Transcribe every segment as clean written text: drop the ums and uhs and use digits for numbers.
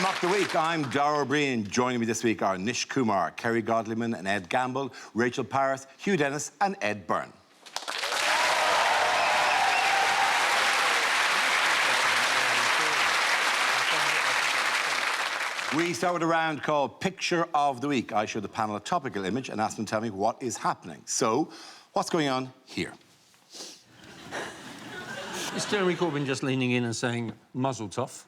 Mock the Week. I'm Dara O'Brien. Joining me this week are Nish Kumar, Kerry Godliman and Ed Gamble, Rachel Paris, Hugh Dennis and Ed Byrne. We start with a round called Picture of the Week. I show the panel a topical image and ask them to tell me what is happening. So, what's going on here? Is Jeremy Corbyn just leaning in and saying, muzzle tough?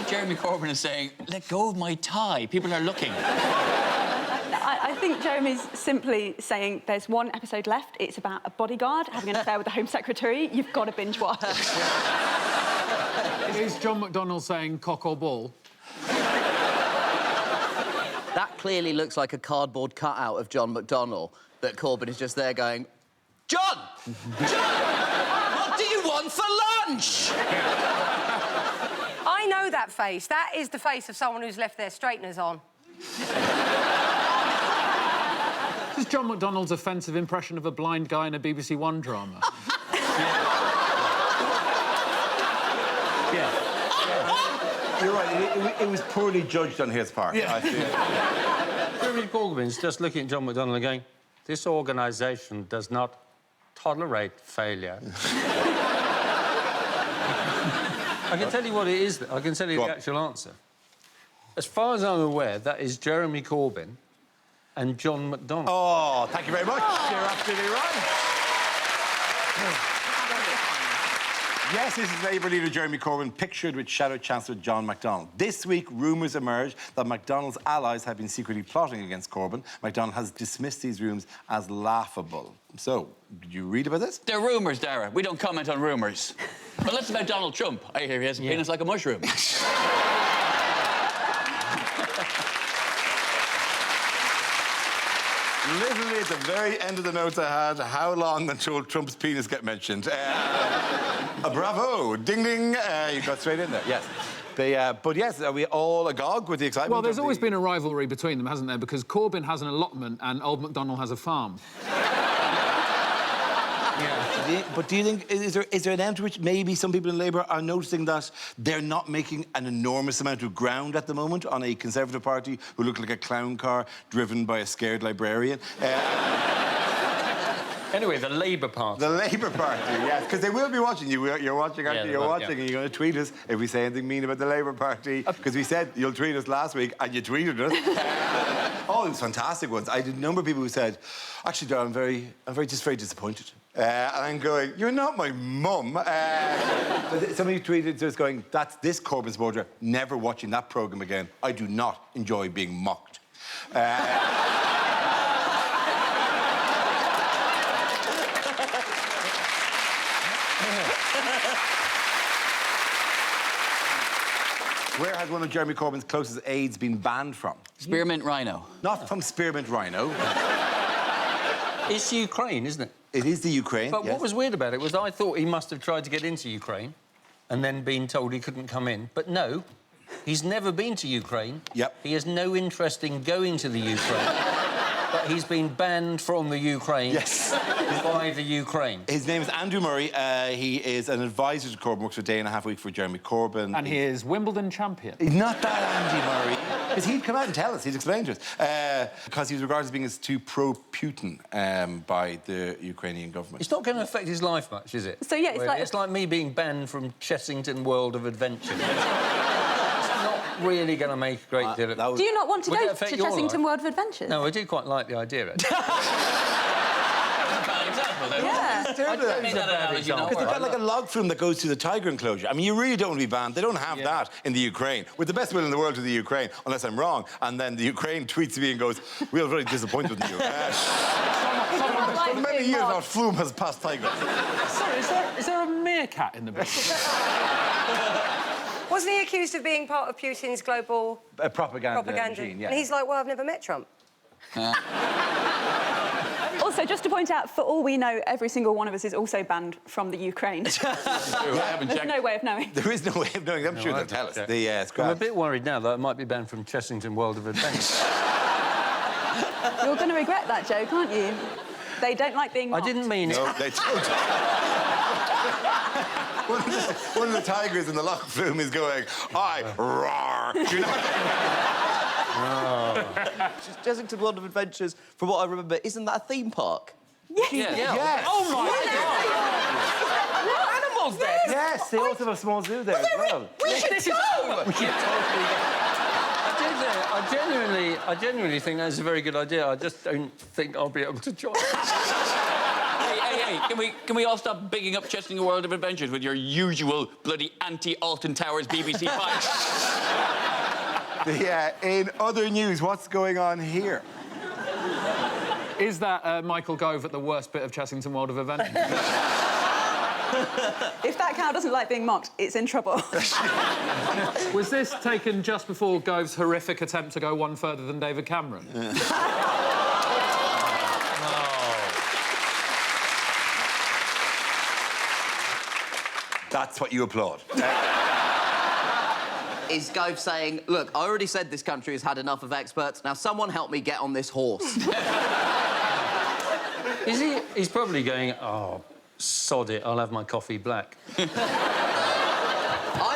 Jeremy Corbyn is saying, let go of my tie. People are looking. I think Jeremy's simply saying there's one episode left. It's about a bodyguard having an affair with the Home Secretary. You've got to binge watch. Is John McDonnell saying cock or ball? That clearly looks like a cardboard cutout of John McDonnell that Corbyn is just there going, John! John! What do you want for lunch? I know that face. That is the face of someone who's left their straighteners on. This is John McDonnell's offensive impression of a blind guy in a BBC One drama. Yeah. You're right, it was poorly judged on his part, I feel. Jeremy Corbyn's just looking at John McDonnell and going, this organisation does not tolerate failure. I can tell you what it is. I can tell you the actual answer. As far as I'm aware, that is Jeremy Corbyn and John McDonnell. Oh, thank you very much. You're absolutely right. Yes, this is Labour leader Jeremy Corbyn, pictured with Shadow Chancellor John McDonnell. This week, rumours emerged that McDonnell's allies have been secretly plotting against Corbyn. McDonnell has dismissed these rumours as laughable. So, did you read about this? They're rumours, Dara. We don't comment on rumours. Well, that's about Donald Trump. I hear he has a penis like a mushroom. Literally at the very end of the notes I had, how long until Trump's penis get mentioned? Bravo, ding ding, you got straight in there, yes. But yes, are we all agog with the excitement? Well, there's always been a rivalry between them, hasn't there? Because Corbyn has an allotment and old McDonnell has a farm. Yeah. But do you think, is there an end to which maybe some people in Labour are noticing that they're not making an enormous amount of ground at the moment on a Conservative Party who look like a clown car driven by a scared librarian? Anyway, the Labour Party. The Labour Party, yes, because they will be watching you. You're watching, aren't you? You're watching, and you're going to tweet us if we say anything mean about the Labour Party. Because we said you'll tweet us last week, and you tweeted us. Oh, it was fantastic ones. I did a number of people who said, actually, Darren, I'm very disappointed. And I'm going, you're not my mum. Somebody tweeted to us going, that's this Corbyn supporter, never watching that programme again. I do not enjoy being mocked. Where has one of Jeremy Corbyn's closest aides been banned from? Spearmint Rhino. Not from Spearmint Rhino. It's Ukraine, isn't it? It is the Ukraine, But yes. what was weird about it was I thought he must have tried to get into Ukraine and then been told he couldn't come in. But no, he's never been to Ukraine. Yep. He has no interest in going to the Ukraine. But he's been banned from the Ukraine. Yes. By the Ukraine. His name is Andrew Murray. He is an advisor to Corbyn, works for a day and a half week for Jeremy Corbyn. And he is Wimbledon champion. He's not that Andy Murray. Because he'd come out and tell us, he'd explain to us. Because he was regarded as being too pro-Putin by the Ukrainian government. It's not going to affect his life much, is it? So, yeah, It's like me being banned from Chessington World of Adventure. It's not really going to make a great deal of... Do you not want to Would go it to affect your Chessington life? World of Adventures? No, I do quite like the idea, actually. Bad example, though. Yeah. Because they've got like a log flume that goes through the tiger enclosure. I mean, you really don't want to be banned. They don't have that in the Ukraine. With the best will in the world to the Ukraine, unless I'm wrong. And then the Ukraine tweets me and goes, we are very disappointed in you. For many years, our flume has passed tiger. Sorry, is there a meerkat in the business? Wasn't he accused of being part of Putin's global Propaganda machine, yeah. And he's like, well, I've never met Trump. Also, just to point out, for all we know, every single one of us is also banned from the Ukraine. I haven't There's checked. no way of knowing. There is no way of knowing. I'm sure they'll tell us. I'm a bit worried now that I might be banned from Chessington World of Adventure. You're going to regret that joke, aren't you? They don't like being mocked. I didn't mean it. No, they don't. One of the tigers in the loch flume is going, I roar. Do you know? Chessington World of Adventures, from what I remember, isn't that a theme park? Yes. Yes. Oh, my God! What animals there? Yes, they also have a small zoo there as well. We should go! I genuinely think that's a very good idea. I just don't think I'll be able to join. Hey, can we all stop bigging up Chessington World of Adventures with your usual bloody anti-Alton Towers BBC fight? In other news, what's going on here? Is that Michael Gove at the worst bit of Chessington World of Adventures? If that cow doesn't like being mocked, it's in trouble. Was this taken just before Gove's horrific attempt to go one further than David Cameron? That's what you applaud. Is Gove saying, look, I already said this country has had enough of experts, now someone help me get on this horse? Is he? He's probably going, oh, sod it, I'll have my coffee black. I'm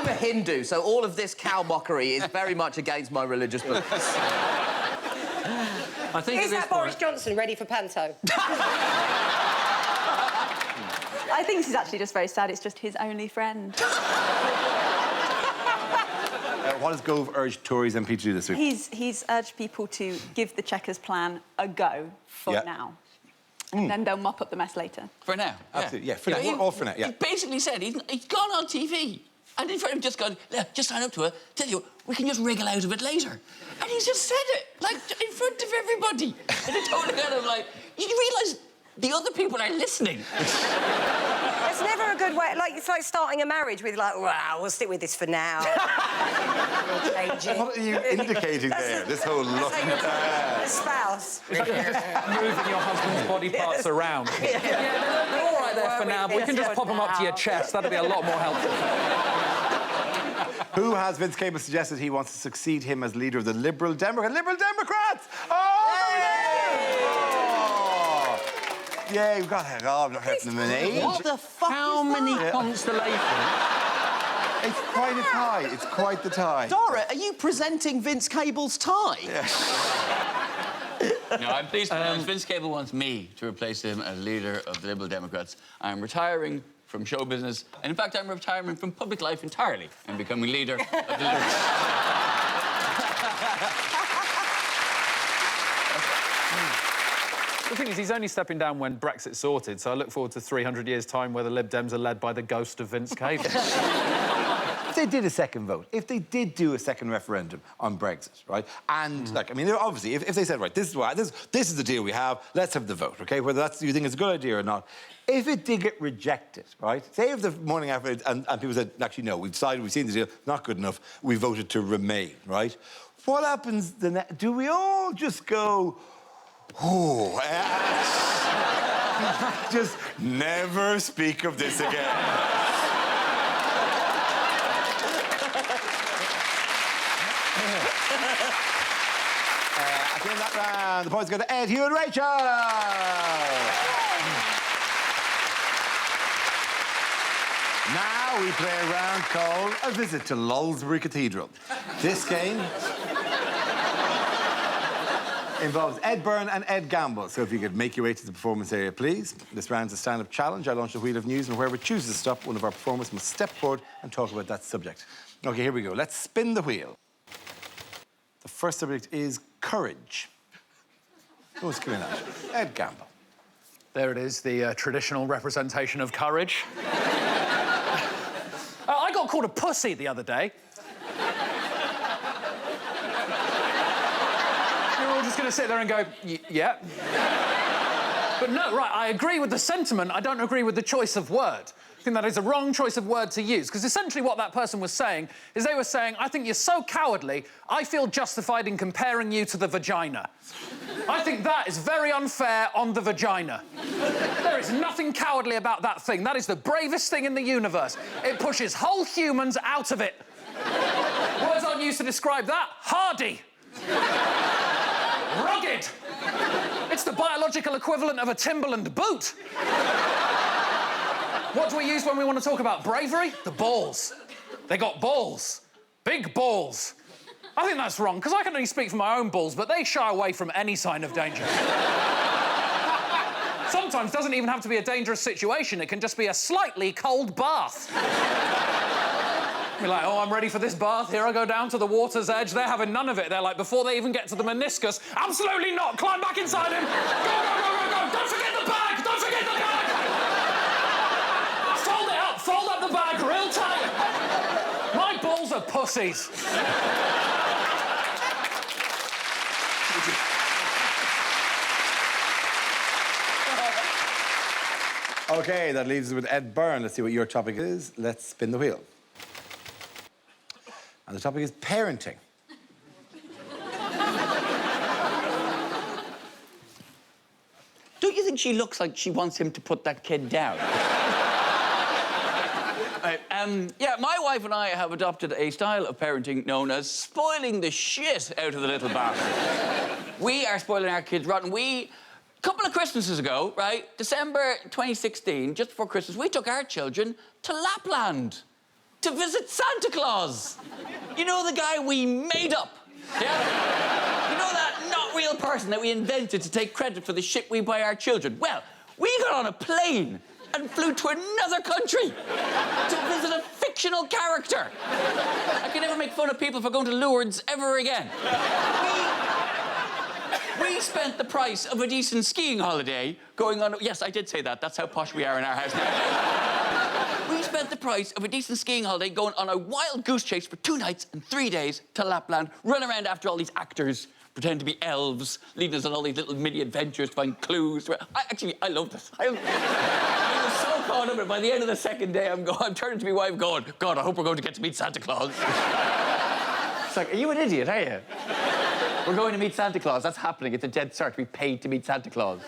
a Hindu, so all of this cow mockery is very much against my religious beliefs. I think Is that Boris Johnson ready for Panto? I think this is actually just very sad. It's just his only friend. What has Gove urged Tories MP to do this week? He's urged people to give the Chequers plan a go for now. And then they'll mop up the mess later. For now. Absolutely, yeah, for now. We're all for now, yeah. He basically said he's gone on TV. And in front of him just gone, look, just sign up to it. Tell you, we can just wriggle out of it later. And he's just said it, like, in front of everybody. And it totally kind of like, you realise the other people are listening. It's never a good way. Like, it's like starting a marriage with, like, wow, we'll stick with this for now. We'll change it. What are you indicating there? This whole look. The spouse. Moving your husband's body parts around. They're all right there for now, but we can just pop them up to your chest. That'll be a lot more helpful. Who has Vince Cable suggested he wants to succeed him as leader of the Liberal Democrats? Oh! Yeah, we've got to. Oh, I'm not hurting them in age. What the fuck How many constellations? It's quite a tie. It's quite the tie. Dara, are you presenting Vince Cable's tie? No, I'm pleased to announce Vince Cable wants me to replace him as leader of the Liberal Democrats. I'm retiring from show business, and in fact, I'm retiring from public life entirely and becoming leader of the Liberal... The thing is, he's only stepping down when Brexit's sorted, so I look forward to 300 years' time where the Lib Dems are led by the ghost of Vince Cable. If they did a second vote, if they did do a second referendum on Brexit, right? And, like, I mean, obviously, if they said, right, this is the deal we have, let's have the vote, OK? Whether you think it's a good idea or not. If it did get rejected, right? Say if the morning after and people said, actually, no, we've decided, we've seen the deal, not good enough, we voted to remain, right? What happens then? Do we all just go, oh, just never speak of this again? At the end of that round, the points go to Ed, Hugh and Rachel! Now we play a round called A Visit to Lolsbury Cathedral. This game involves Ed Byrne and Ed Gamble. So if you could make your way to the performance area, please. This round's a stand-up challenge. I launch the wheel of news, and whoever chooses to stop, one of our performers must step forward and talk about that subject. OK, here we go. Let's spin the wheel. The first subject is courage. Who's coming out? Ed Gamble. There it is, the traditional representation of courage. I got called a pussy the other day. You're all just going to sit there and go, yeah. But no, right, I agree with the sentiment. I don't agree with the choice of word. I think that is a wrong choice of word to use, because essentially what that person was saying is they were saying, I think you're so cowardly, I feel justified in comparing you to the vagina. I think that is very unfair on the vagina. There is nothing cowardly about that thing. That is the bravest thing in the universe. It pushes whole humans out of it. Words aren't used to describe that. Hardy. Rugged. It's the biological equivalent of a Timberland boot. What do we use when we want to talk about bravery? The balls. They got balls. Big balls. I think that's wrong, because I can only speak for my own balls, but they shy away from any sign of danger. Sometimes it doesn't even have to be a dangerous situation. It can just be a slightly cold bath. You're like, oh, I'm ready for this bath. Here I go down to the water's edge. They're having none of it. They're like, before they even get to the meniscus, absolutely not. Climb back inside him. Go, go, go, go, go. Don't forget the bag. Don't forget the bag. Fold it up. Fold up the bag real tight. My balls are pussies. OK, that leaves us with Ed Byrne. Let's see what your topic is. Let's spin the wheel. And the topic is parenting. Don't you think she looks like she wants him to put that kid down? Right, yeah, my wife and I have adopted a style of parenting known as spoiling the shit out of the little bastard. We are spoiling our kids rotten. A couple of Christmases ago, right, December 2016, just before Christmas, we took our children to Lapland to visit Santa Claus. You know, the guy we made up. Yeah? You know that not real person that we invented to take credit for the shit we buy our children? Well, we got on a plane and flew to another country to visit a fictional character. I can never make fun of people for going to Lourdes ever again. We spent the price of a decent skiing holiday going on... Yes, I did say that. That's how posh we are in our house now. We spent the price of a decent skiing holiday going on a wild goose chase for 2 nights and 3 days to Lapland, run around after all these actors, pretend to be elves, leading us on all these little mini adventures to find clues. I loved it. I was so caught up in it. By the end of the second day, I'm turning to my wife going, God, I hope we're going to get to meet Santa Claus. It's like, are you an idiot, are you? We're going to meet Santa Claus. That's happening. It's a dead cert. We paid to meet Santa Claus.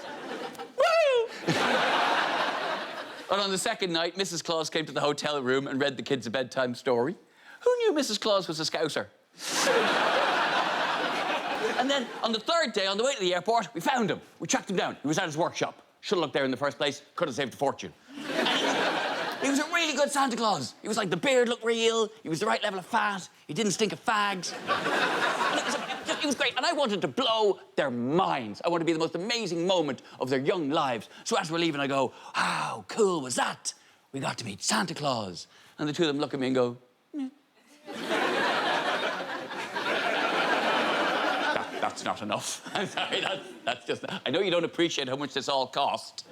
Woo! And on the second night, Mrs. Claus came to the hotel room and read the kids a bedtime story. Who knew Mrs. Claus was a Scouser? And then, on the third day, on the way to the airport, we found him. We tracked him down. He was at his workshop. Should have looked there in the first place. Could have saved a fortune. He was a really good Santa Claus. He was like, the beard looked real. He was the right level of fat. He didn't stink of fags. It was great, and I wanted to blow their minds. I wanted to be the most amazing moment of their young lives. So as we're leaving, I go, how cool was that? We got to meet Santa Claus. And the two of them look at me and go, That's not enough. I'm sorry, that's just... I know you don't appreciate how much this all cost,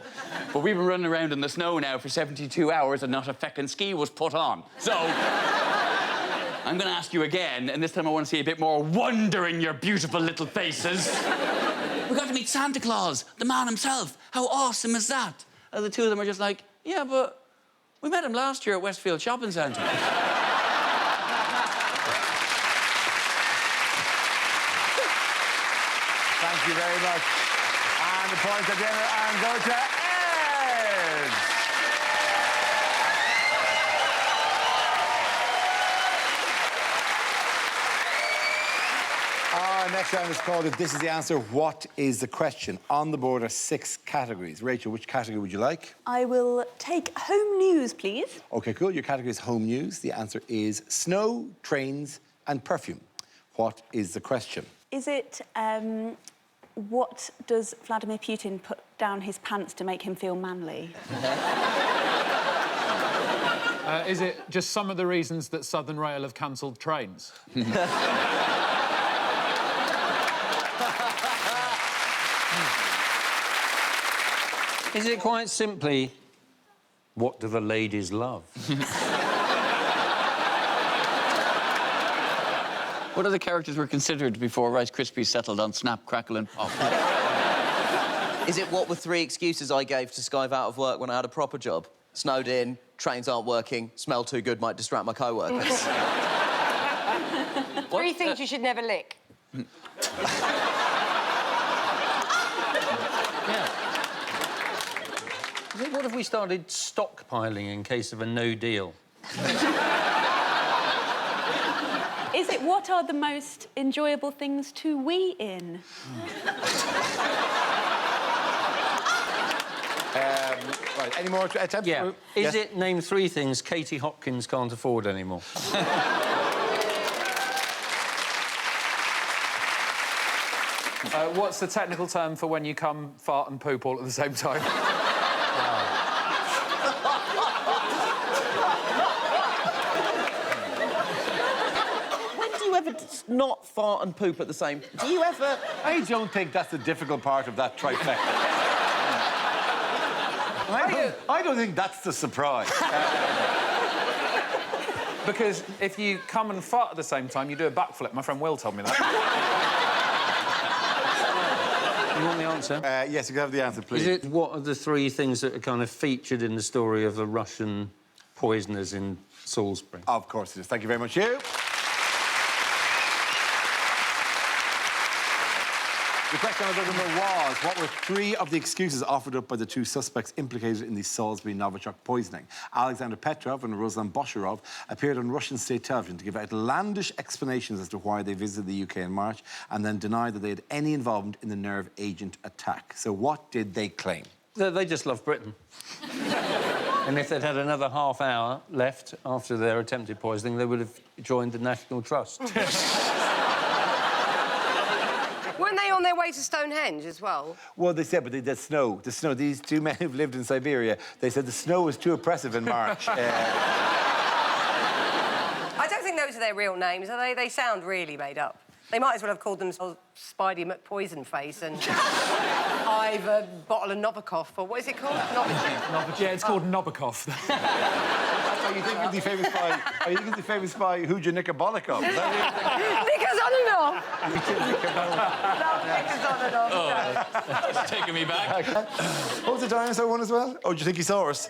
but we've been running around in the snow now for 72 hours and not a feckin' ski was put on. So... I'm going to ask you again, and this time I want to see a bit more wonder in your beautiful little faces. We got to meet Santa Claus, the man himself. How awesome is that? And the two of them are just like, yeah, but we met him last year at Westfield Shopping Centre. Thank you very much. And the points of dinner and go to Ed. Our next round is called If This Is the Answer, What is the Question? On the board are 6 categories. Rachel, which category would you like? I will take home news, please. OK, cool. Your category is home news. The answer is snow, trains and perfume. What is the question? Is it, what does Vladimir Putin put down his pants to make him feel manly? Is it just some of the reasons that Southern Rail have cancelled trains? Is it quite simply, what do the ladies love? What other characters were considered before Rice Krispies settled on Snap, Crackle and Pop? Is it what were 3 excuses I gave to skive out of work when I had a proper job? Snowed in, trains aren't working, smell too good, might distract my co-workers. 3 things you should never lick. What if we started stockpiling in case of a no deal? Is it what are the most enjoyable things to wee in? Right, any more attempts? Yeah. Yes. Is it name 3 things Katie Hopkins can't afford anymore? What's the technical term for when you come, fart and poop all at the same time? When do you ever not fart and poop at the same... Do you ever... I don't think that's the difficult part of that trifecta. I don't think that's the surprise. Because if you come and fart at the same time, you do a backflip. My friend Will told me that. You want the answer? Yes, you can have the answer, please. Is it what are the 3 things that are kind of featured in the story of the Russian poisoners in Salisbury? Of course it is. Thank you very much, Hugh. The question of the number was, what were 3 of the excuses offered up by the 2 suspects implicated in the Salisbury Novichok poisoning? Alexander Petrov and Ruslan Bosharov appeared on Russian state television to give outlandish explanations as to why they visited the UK in March and then denied that they had any involvement in the nerve agent attack. So what did they claim? They just love Britain. And if they'd had another half hour left after their attempted poisoning, they would have joined the National Trust. Weren't they on their way to Stonehenge as well? Well, they said, but the snow. These 2 men who've lived in Siberia, they said the snow was too oppressive in March. I don't think those are their real names, are they? They sound really made up. They might as well have called themselves Spidey McPoisonface and Ivor Bottle of Novikov, or what is it called? Novichok. Yeah, it's called Nabokov. Are you thinking of the famous spy? Are you thinking of the famous spy Huja Nikabolikov? Is that It's taking me back. what was the dinosaur one as well? Oh, do you think he saw us?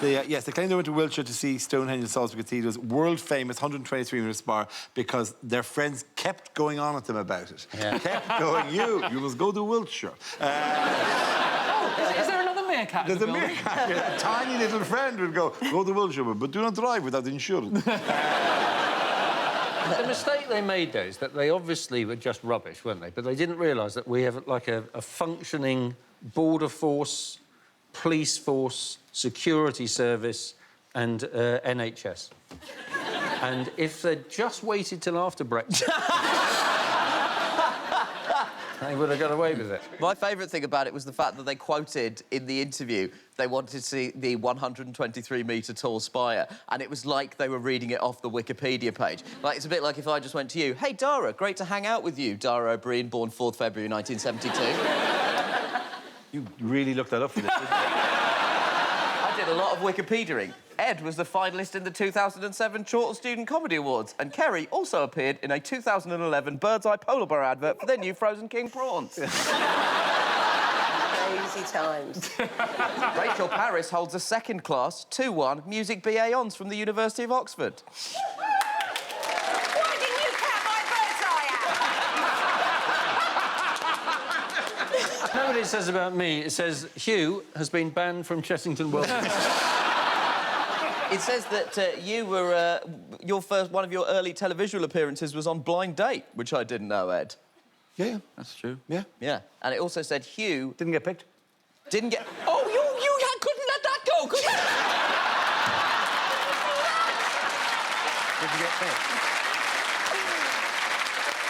Yes, they claim they went to Wiltshire to see Stonehenge and Salisbury Cathedral's world-famous 123-metre spire because their friends kept going on at them about it. Yeah. Kept going, you must go to Wiltshire. Is there another meerkat? There's a meerkat. A tiny little friend would go to Wiltshire, but do not drive without insurance. The mistake they made, though, is that they obviously were just rubbish, weren't they? But they didn't realise that we have, like, a functioning border force, police force, security service and NHS. And if they'd just waited till after Brexit... they would have got away with it. My favourite thing about it was the fact that they quoted in the interview they wanted to see the 123-metre tall spire, and it was like they were reading it off the Wikipedia page. Like, it's a bit like if I just went to you, "Hey, Dara, great to hang out with you, Dara O'Brien, born 4th February 1972. You really looked that up for this, didn't you? I did a lot of Wikipediaing. Ed was the finalist in the 2007 Chorlton Student Comedy Awards, and Kerry also appeared in a 2011 Bird's Eye Polar Bear advert for their new Frozen King prawns. Crazy times. Rachel Parris holds a second-class 2-1 Music BA Hons from the University of Oxford. Why didn't you cut my bird's eye out? You know what it says about me? It says, Hugh has been banned from Chessington World. It says that you were... one of your early televisual appearances was on Blind Date, which I didn't know, Ed. Yeah, that's true. Yeah. Yeah. And it also said Hugh... Didn't get picked. Didn't get... Oh, you couldn't let that go, could you? Didn't get picked.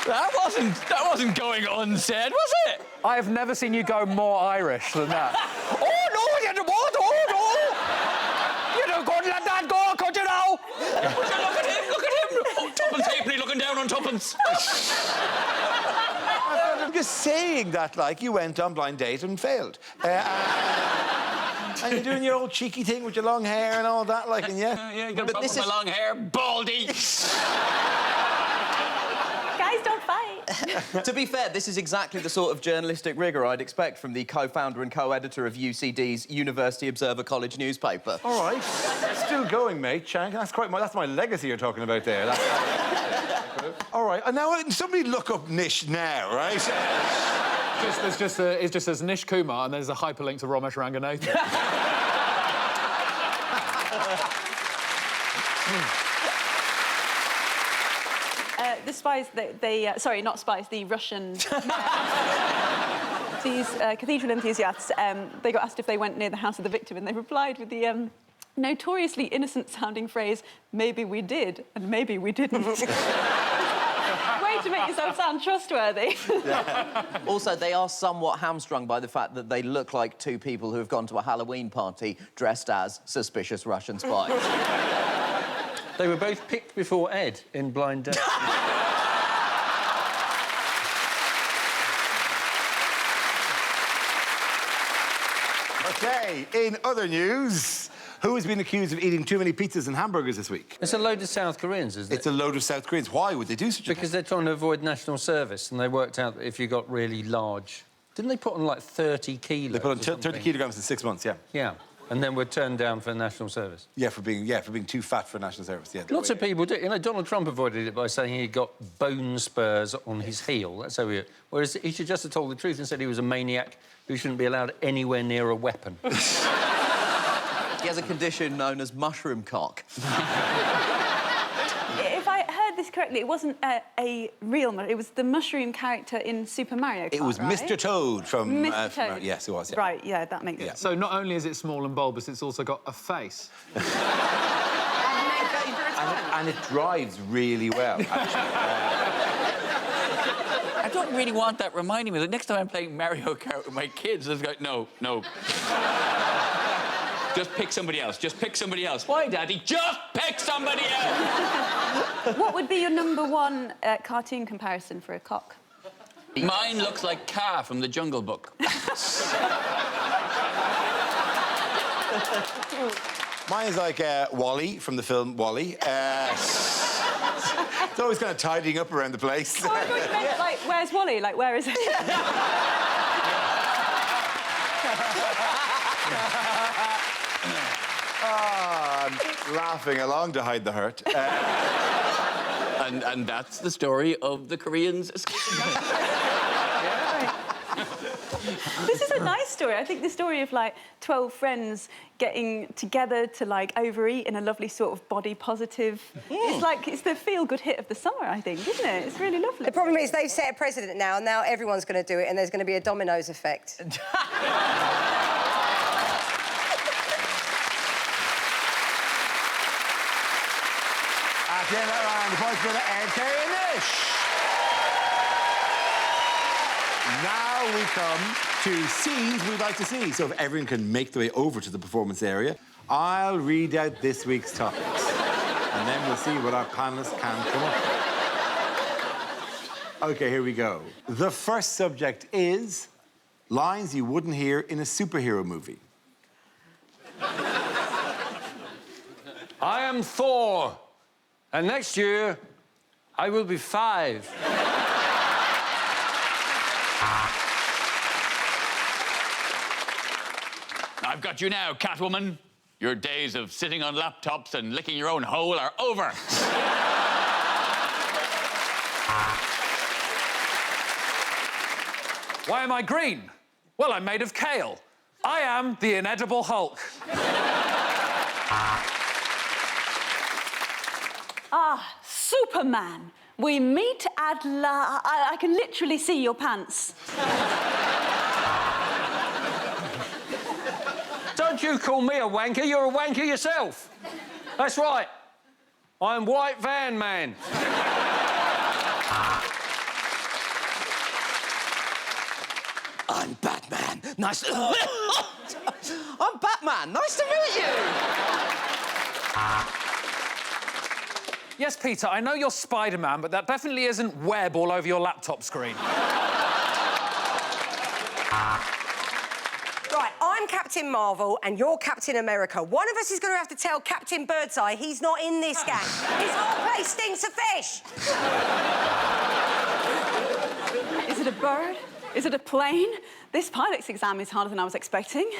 That wasn't going unsaid, was it? I have never seen you go more Irish than that. Oh, no, you don't want, oh, no! You don't couldn't let that go, could you now? Would you look at him, look at him! Oh, Tuppence Halfpenny looking down on Tuppence. I'm just saying that, like, you went on Blind Date and failed. And you're doing your old cheeky thing with your long hair and all that, like, and yeah. Yeah, you got a my long hair, baldy. Guys, don't fight. To be fair, this is exactly the sort of journalistic rigour I'd expect from the co-founder and co-editor of UCD's University Observer College newspaper. All right. Still going, mate, Shank. That's my legacy you're talking about there. All right. And now somebody look up Nish now, right? It just says Nish Kumar, and there's a hyperlink to Ramesh Ranganathan. The spies, sorry, not spies, the Russian... these cathedral enthusiasts, they got asked if they went near the house of the victim, and they replied with the notoriously innocent-sounding phrase, "Maybe we did, and maybe we didn't." Way to make yourself sound trustworthy. Yeah. Also, they are somewhat hamstrung by the fact that they look like two people who have gone to a Halloween party dressed as suspicious Russian spies. They were both picked before Ed in Blind Date. OK, in other news, who has been accused of eating too many pizzas and hamburgers this week? It's a load of South Koreans, isn't it? It's a load of South Koreans. Why would they do such a thing? Because they're trying to avoid national service, and they worked out that if you got really large... Didn't they put on, like, 30 kilos? They put on 30 kilograms in 6 months, yeah. Yeah, and then were turned down for national service. Yeah, for being too fat for national service, yeah. Lots of people do. You know, Donald Trump avoided it by saying he got bone spurs on his heel. That's how he... Whereas he should just have told the truth and said he was a maniac who shouldn't be allowed anywhere near a weapon. He has a condition known as mushroom cock. If I heard this correctly, it wasn't a real... It was the mushroom character in Super Mario Kart, It was right? Mr. Toad from... Mr. Toad. Yes, it was, yeah. Right, yeah, that makes sense. So not only is it small and bulbous, it's also got a face. And it drives really well, actually. I don't really want that reminding me. The next time I'm playing Mario Kart with my kids, it's like, no. Just pick somebody else. Just pick somebody else. Why, Daddy? Just pick somebody else! What would be your #1 cartoon comparison for a cock? Mine looks like Kaa from the Jungle Book. Mine is like Wall-E from the film Wall-E. It's always kind of tidying up around the place. Oh, I thought you meant, like, where's Wally? Like, where is it? I'm laughing along to hide the hurt. And that's the story of the Koreans escaping. This is a nice story. I think the story of, like, 12 friends getting together to, like, overeat in a lovely sort of body-positive... It's like, it's the feel-good hit of the summer, I think, isn't it? It's really lovely. The problem is they've set a precedent now, and now everyone's going to do it, and there's going to be a dominoes effect. At the end of that round, the points go to Ed, Kerry and Nish. Now we come to scenes we'd like to see. So if everyone can make their way over to the performance area, I'll read out this week's topics. And then we'll see what our panellists can come up with. OK, here we go. The first subject is lines you wouldn't hear in a superhero movie. I am Thor, and next year I will be 5. I've got you now, Catwoman. Your days of sitting on laptops and licking your own hole are over. Why am I green? Well, I'm made of kale. I am the inedible Hulk. Ah, Superman. We meet at I can literally see your pants. Don't you call me a wanker, you're a wanker yourself. That's right. I'm White Van Man. I'm Batman. Nice to... I'm Batman. Nice to meet you. Yes, Peter, I know you're Spider-Man, but that definitely isn't web all over your laptop screen. Right, I'm Captain Marvel and you're Captain America. One of us is going to have to tell Captain Birdseye he's not in this gang. His whole place stinks of fish. Is it a bird? Is it a plane? This pilot's exam is harder than I was expecting.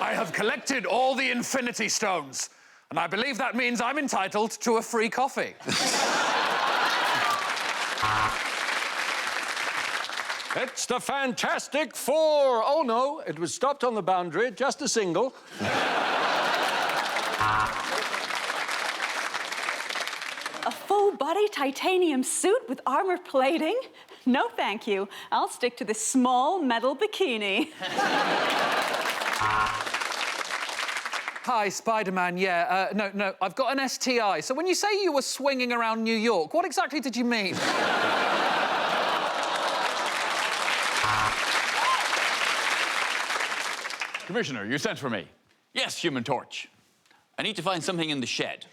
I have collected all the Infinity Stones, and I believe that means I'm entitled to a free coffee. It's the Fantastic Four. Oh, no, it was stopped on the boundary, just a single. A full-body titanium suit with armor plating? No, thank you. I'll stick to this small metal bikini. Hi, Spider-Man, yeah. No, I've got an STI. So when you say you were swinging around New York, what exactly did you mean? Commissioner, you sent for me. Yes, Human Torch. I need to find something in the shed.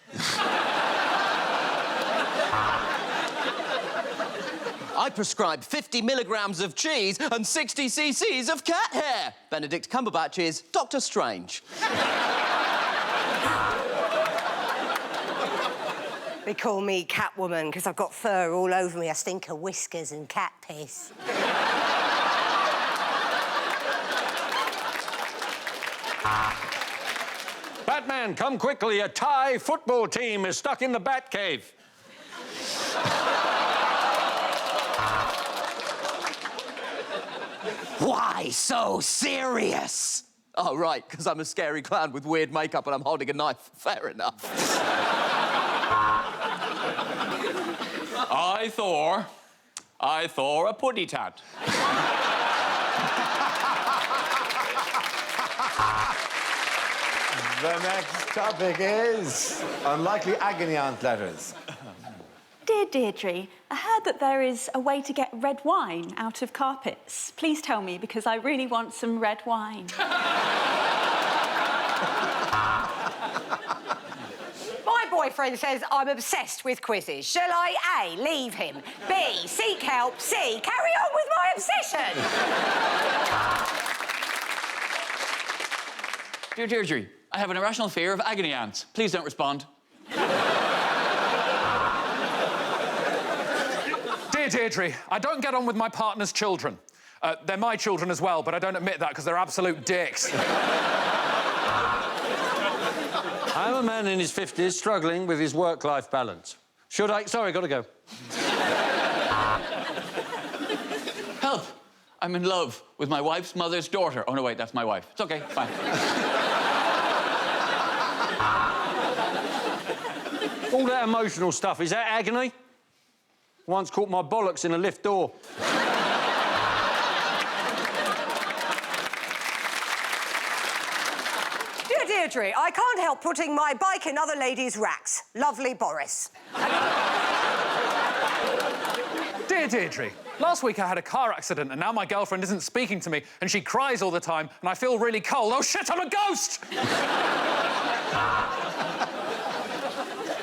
I prescribe 50 milligrams of cheese and 60 cc's of cat hair. Benedict Cumberbatch is Doctor Strange. They call me Catwoman because I've got fur all over me. I stink of whiskers and cat piss. Batman, come quickly. A Thai football team is stuck in the Batcave. Why so serious? Oh, right, because I'm a scary clown with weird makeup and I'm holding a knife. Fair enough. I Thor a puddy tat. The next topic is unlikely agony aunt letters. Dear Deirdre, I heard that there is a way to get red wine out of carpets. Please tell me, because I really want some red wine. My boyfriend says I'm obsessed with quizzes. Shall I A, leave him, B, seek help, C, carry on with my obsession? Dear Deirdre, I have an irrational fear of agony ants. Please don't respond. Dear Deirdre, I don't get on with my partner's children. They're my children as well, but I don't admit that because they're absolute dicks. I'm a man in his 50s struggling with his work-life balance. Should I... Sorry, gotta go. Help! I'm in love with my wife's mother's daughter. Oh, no, wait, that's my wife. It's OK, fine. All that emotional stuff, is that agony? Once caught my bollocks in a lift door. Dear Deirdre, I can't help putting my bike in other ladies' racks. Lovely Boris. Dear Deirdre, last week I had a car accident and now my girlfriend isn't speaking to me and she cries all the time and I feel really cold. Oh, shit, I'm a ghost!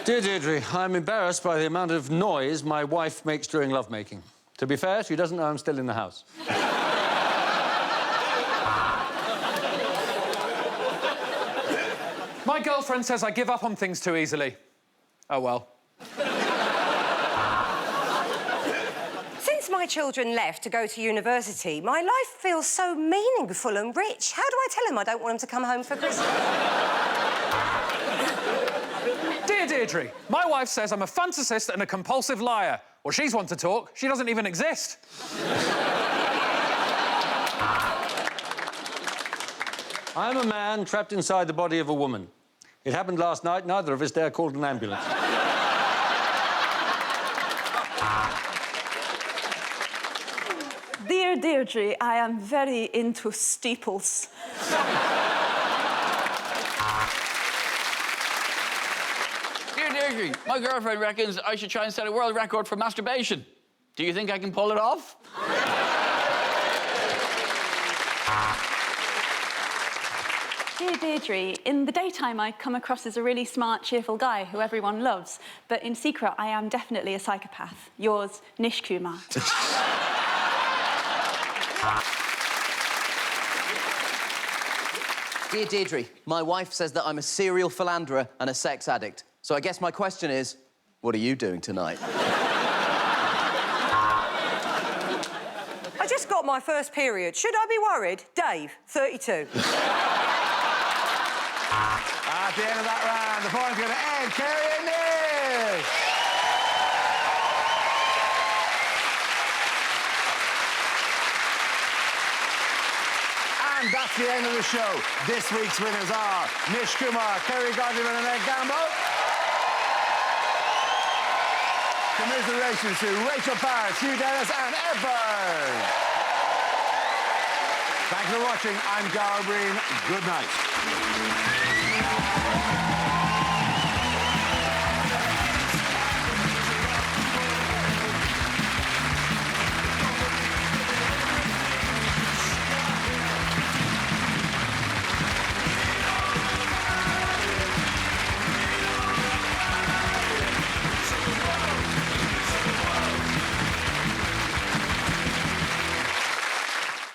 Dear Deirdre, I'm embarrassed by the amount of noise my wife makes during lovemaking. To be fair, she doesn't know I'm still in the house. My girlfriend says I give up on things too easily. Oh, well. Since my children left to go to university, my life feels so meaningful and rich. How do I tell them I don't want them to come home for Christmas? Dear Deirdre, my wife says I'm a fantasist and a compulsive liar. Well, she's one to talk. She doesn't even exist. I'm a man trapped inside the body of a woman. It happened last night. Neither of us dare call an ambulance. Dear Deirdre, I am very into steeples. Dear Deirdre, my girlfriend reckons I should try and set a world record for masturbation. Do you think I can pull it off? Dear Deirdre, in the daytime I come across as a really smart, cheerful guy who everyone loves, but in secret I am definitely a psychopath. Yours, Nish Kumar. Dear Deirdre, my wife says that I'm a serial philanderer and a sex addict. So I guess my question is, what are you doing tonight? I just got my first period. Should I be worried? Dave, 32. At the end of that round, the point's going to end. Kerry and Nish! And that's the end of the show. This week's winners are Nish Kumar, Kerry Godliman and Ed Gamble. Commiserations to Rachel Parr, Hugh Dennis and Ed Byrne. Thanks for watching. I'm Gar Breen. Good night.